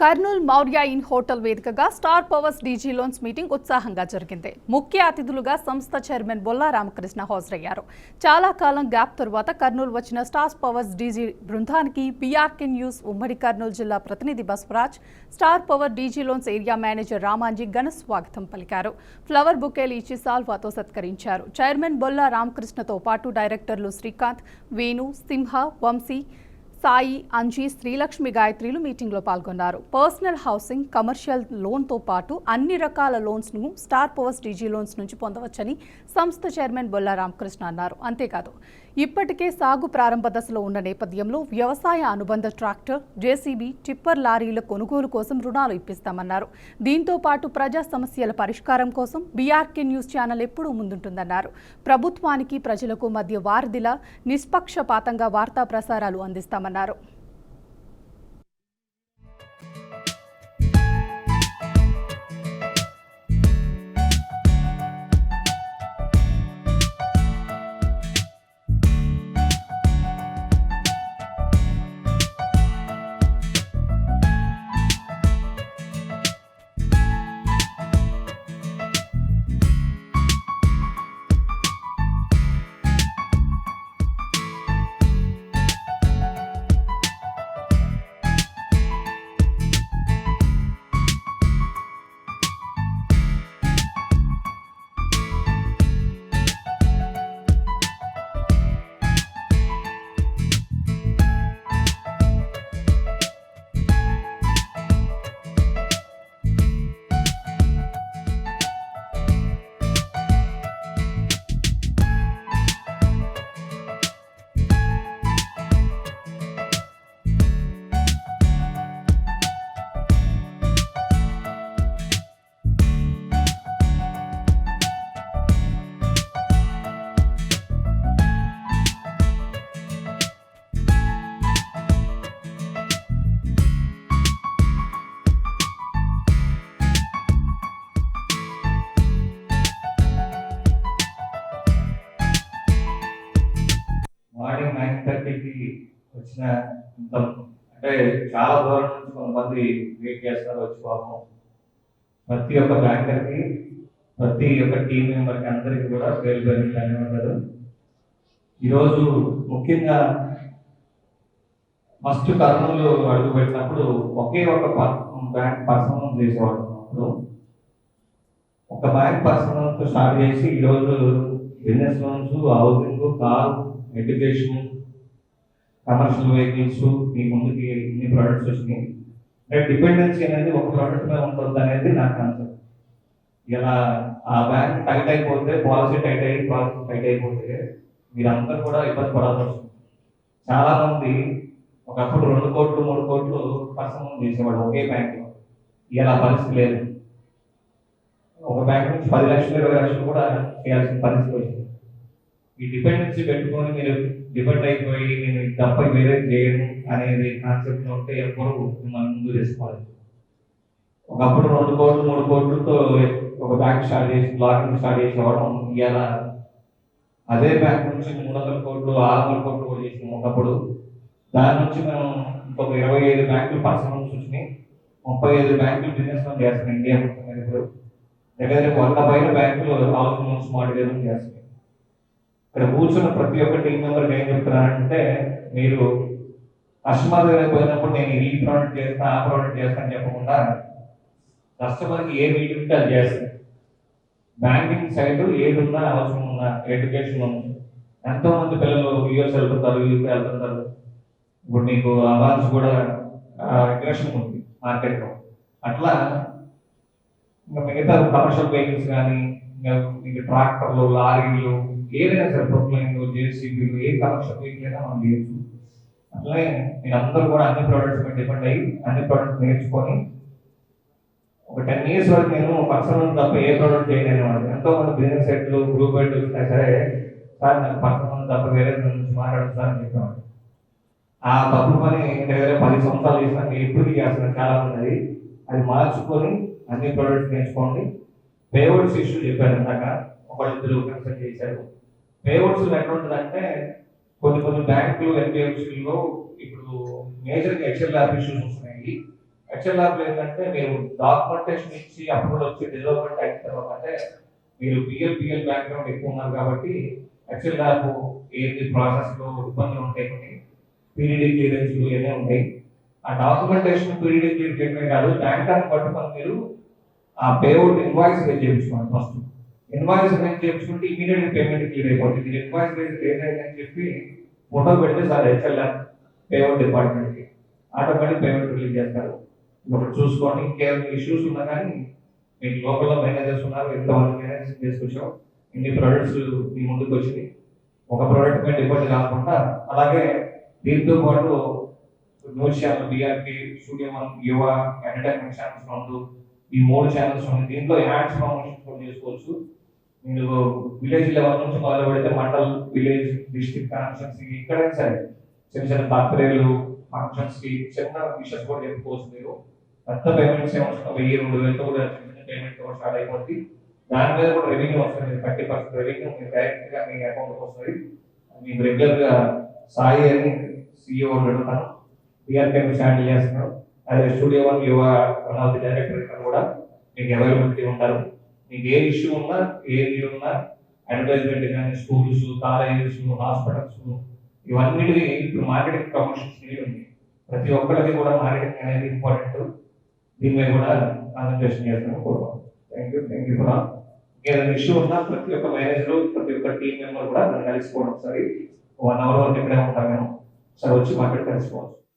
Kurnool Maurya in hotel వేదికగా star powers DG loans meeting ఉత్సాహంగా జరిగింది. ముఖ్య అతిథులుగా సంస్థ చైర్మన్ బొల్లా రామకృష్ణ హాజరయ్యారు. చాలా కాలం గ్యాప్ తరువాత కర్నూలు వచ్చిన స్టార్ పవర్స్ డీజీ బృందానికి బీఆర్కే న్యూస్ ఉమ్మడి కర్నూలు జిల్లా ప్రతినిధి Basavaraj, star power DG loans area manager Ramanji ఘన స్వాగతం పలికారు. ఫ్లవర్ బుకేలు ఇచ్చి సాల్వాతో సత్కరించారు. చైర్మన్ బొల్లా రామకృష్ణతో పాటు డైరెక్టర్లు శ్రీకాంత్, వేణు, సింహ, వంశీ, సాయి, అంజీ, శ్రీలక్ష్మి గాయత్రిలు మీటింగ్లో పాల్గొన్నారు. పర్సనల్ హౌసింగ్, కమర్షియల్ లోన్తో పాటు అన్ని రకాల లోన్స్ను స్టార్ పవర్స్ డీజీ లోన్స్ నుంచి పొందవచ్చని సంస్థ చైర్మన్ బొల్లా రామకృష్ణ అన్నారు. అంతేకాదు, ఇప్పటికే సాగు ప్రారంభ దశలో ఉన్న నేపథ్యంలో వ్యవసాయ అనుబంధ ట్రాక్టర్, జేసీబీ, టిప్పర్ లారీల కొనుగోలు కోసం రుణాలు ఇప్పిస్తామన్నారు. దీంతో పాటు ప్రజా సమస్యల పరిష్కారం కోసం బీఆర్కే న్యూస్ ఛానల్ ఎప్పుడూ ముందుంటుందన్నారు. ప్రభుత్వానికి ప్రజలకు మధ్య వారధిలా నిష్పక్షపాతంగా వార్తా ప్రసారాలు అందిస్తామన్నారు. మార్నింగ్ 9:30కి వచ్చిన అంటే చాలా దూరం నుంచి కొంతమంది వెయిట్ చేస్తారు వచ్చి పాపం. ప్రతి ఒక్క బ్యాంకర్కి, ప్రతి ఒక్క టీం మెంబర్కి అందరికీ కూడా పేరు పేరు ధన్యవాదాలు. ఈరోజు ముఖ్యంగా ఫస్ట్ కర్నూలు అడుగు పెట్టినప్పుడు ఒకే ఒక బ్యాంక్ పర్సనల్ చేసేవాడు. అప్పుడు ఒక బ్యాంక్ పర్సనల్తో స్టార్ట్ చేసి ఈరోజు business loans, housing, car, education, commercial vehicles, మీ ముందుకి ఇన్ని ప్రోడక్ట్స్ వచ్చినాయి. అంటే డిపెండెన్సీ అనేది ఒక ప్రోడక్ట్ మీద ఉంటుంది అనేది నా కాన్సెప్ట్. ఇలా ఆ బ్యాంక్ టైట్ అయిపోతే, పాలసీ టైట్ అయిపోతే మీరందరూ కూడా ఇబ్బంది పడాల్సి వస్తుంది. చాలా మంది ఒకప్పుడు 2 కోట్లు 3 కోట్లు పర్సనల్ చేసేవాడు ఒకే బ్యాంక్లో. ఇలా పరిస్థితి లేదు. ఒక బ్యాంక్ నుంచి 10 లక్షలు 20 లక్షలు కూడా చేయాల్సిన పరిస్థితి వచ్చింది. ఈ డిపెండెన్సీ పెట్టుకొని మీరు డిపెండ్ అయిపోయి నేను తప్ప వేరే చేయను అనేది కాన్సెప్ట్ ఉంటే ఎవరు మిమ్మల్ని ముందు చేసుకోవాలి. ఒకప్పుడు 2 కోట్లు 3 కోట్లతో ఒక బ్యాంక్ స్టార్ట్ చేసి బ్లాకింగ్ స్టార్ట్ చేసేవాడు. ఇలా అదే బ్యాంక్ నుంచి 300 కోట్లు 600 కోట్లు కూడా చేసినాం ఒకప్పుడు. దాని నుంచి మనం ఇంకొక 25 బ్యాంకులు పర్సనల్ వచ్చినాయి. 35 బ్యాంకులు బిజినెస్ లోన్ చేస్తున్నాయి ఇండియా మొత్తం మీద. ఇప్పుడు దగ్గర 100 పైన బ్యాంకులు హౌసింగ్ లోన్స్ మార్గేజ్ చేస్తున్నాయి. ఇక్కడ కూర్చున్న ప్రతి ఒక్క టీం మెంబర్కి ఏం చెప్తున్నానంటే, మీరు కస్టమర్ దగ్గర పోయినప్పుడు నేను ఈ ప్రోడక్ట్ చేస్తా, ఆ ప్రోడక్ట్ చేస్తాను చెప్పకుండా కస్టమర్కి ఏ మీటింగ్ అది చేస్తాను. బ్యాంకింగ్ సైడ్ ఏది ఉన్నా అవసరం ఉన్నా, ఎడ్యుకేషన్ ఉంది. ఎంతో మంది పిల్లలు యూఎస్ వెళ్తుంటారు, యూకే వెళ్తుంటారు. ఇప్పుడు మీకు అవాన్స్ కూడా ఇంట్రెస్ట్ ఉంది మార్కెట్లో. అట్లా ఇంకా మిగతా కమర్షియల్ వెహికల్స్ కానీ, ఇంకా మీకు ట్రాక్టర్లు, లారీలు, ఏదైనా సరే ప్రొక్లైన్లు, జేసీబీలు, ఏ కమర్షియల్ వెహికల్ అయినా మనం చేయొచ్చు. అట్లనే మీరు అందరూ కూడా అన్ని ప్రోడక్ట్స్ మీద డిపెండ్ అయ్యి అన్ని ప్రోడక్ట్స్ నేర్చుకొని ఒక 10 years వరకు నేను పర్సనల్ తప్ప ఏ ప్రోడక్ట్ చేయలేని వాడు. ఎంతో మంది బిజినెస్ హెడ్లు, గ్రూప్ హెడ్లు వచ్చినా సరే, సార్ నాకు పర్సనల్ తప్ప వేరే నుంచి మాట్లాడదు సార్ అని చెప్పేవాడు. ఆ తప్పు పని దగ్గర 10 సంవత్సరాలు చేసినా మీరు ఎప్పుడు చేస్తున్నారు చాలా ఉన్నది. అది మార్చుకొని అన్ని ప్రోడక్ట్స్ నేర్చుకోండి. పేవర్డ్స్ ఇష్యూ చెప్పారు ఇందాక, ఒకళ్ళిద్దరు కన్సల్ట్ చేశారు. పేవర్డ్స్ ఎట్లా ఉంటుందంటే, కొన్ని బ్యాంకులు, ఎన్బిఎఫ్సిల్లో ఇప్పుడు మేజర్గా హెచ్ఎల్ఆర్ ఇష్యూస్ వస్తున్నాయి. హెచ్ఎల్ఆర్ ఏంటంటే మీరు డాక్యుమెంటేషన్ ఇచ్చి అప్రూవల్ వచ్చి డెవలప్మెంట్ అయిన తర్వాత అంటే మీరు పిఎల్ బ్యాక్గ్రౌండ్ ఎక్కువ ఉన్నారు కాబట్టి హెచ్ఎల్ఆర్ ఏది ప్రాసెస్ లో ఇబ్బందులు ఉంటాయి కొన్ని పీరియడ్ క్లియరెన్స్ ఇవన్నీ ఉంటాయి. ఆ డాక్యుమెంటేషన్ పీరియడ్ క్లియర్ చేయడమే కాదు బ్యాంక్ పట్టుకొని మీరు ఆ పేఅవుట్ ఇన్వాయిస్ రేజ్ చేయించుకోండి. ఫస్ట్ ఇన్వాయిస్ రేజ్ చేయించుకుంటే ఇమీడియట్ పేమెంట్ క్లియర్ అయిపోతుంది. మీరు ఇన్వాయిస్ రేజ్ అయిందని చెప్పి ఫోటో పెడితే సార్ హెచ్ఎల్ఆర్ పేఅవుట్ డిపార్ట్మెంట్కి ఆటోమేటిక్ పేమెంట్ రిలీజ్ చేస్తారు. ఒకటి చూసుకోండి. ఇంకేమైనా ఇష్యూస్ ఉన్నా కానీ మీకు లోకల్లో మేనేజర్స్ ఉన్నారు, ఎంతమంది మేనేజర్స్ తీసుకొచ్చాం, ఇన్ని ప్రొడక్ట్స్ మీ ముందుకు వచ్చింది. ఒక ప్రోడక్ట్ మీద డిపెండ్ కాకుండా అలాగే దీంతో పాటు news channel BRP, studio one, యువ, ఎంటర్టైన్మెంట్ ఛానల్స్ రెండు, ఈ 3 ఛానల్స్ ఉన్నాయి. దీంట్లో యాడ్స్ ప్రమోషన్స్ కూడా చేసుకోవచ్చు. మీరు విలేజ్ లెవెల్ నుంచి మొదలు పెడితే మండల్, విలేజ్, డిస్ట్రిక్ట్ కాన్ఫరెన్స్ ఎక్కడైనా సరే చిన్న చిన్న బర్త్డేలు, ఫంక్షన్స్ కి చిన్న విషయాలు కూడా చెప్పుకోవచ్చు. మీరు పెద్ద పేమెంట్స్ ఏమొస్తున్నా 1000-2000 కూడా చిన్న పేమెంట్ కూడా స్టార్ట్ అయిపోతుంది. దాని మీద కూడా రెవెన్యూ వస్తుంది. 30% రెవెన్యూ మీరు డైరెక్ట్ గా మీ అకౌంట్ వస్తుంది. మీకు రెగ్యులర్ గా సాయి అని సిఇఓ పెడతాను, బీఆర్కే హ్యాండిల్ చేస్తున్నాడు. అదే స్టూడియో వన్, యువ వన్ ఆఫ్ ది డైరెక్టర్ ఇక్కడ కూడా మీకు అవైలబిలిటీ ఉంటారు. మీకు ఏ ఇష్యూ ఉన్నా, ఏ నీడ్ ఉన్నా, అడ్వర్టైజ్మెంట్ కానీ, స్కూల్స్, కాలేజెస్, హాస్పిటల్స్, ఇవన్నిటికీ ఇప్పుడు మార్కెటింగ్ ప్రమోషన్స్ నీడ్ ఉంది. ప్రతి ఒక్కరికి కూడా మార్కెటింగ్ అనేది ఇంపార్టెంట్. దీని మీద కూడా కాన్సన్ట్రేషన్ చేస్తాను కూడా. థ్యాంక్ యూ కూడా. ఏదైనా ఇష్యూ ఉన్నా ప్రతి ఒక్క మేనేజర్, ప్రతి ఒక్క టీం మెంబర్ కూడా నన్ను కలిసిపోవడం. ఒకసారి 1 hour వరకు ఇక్కడే ఉంటాను నేను. ఒకసారి వచ్చి మాట్లాడి కలిసిపోవచ్చు.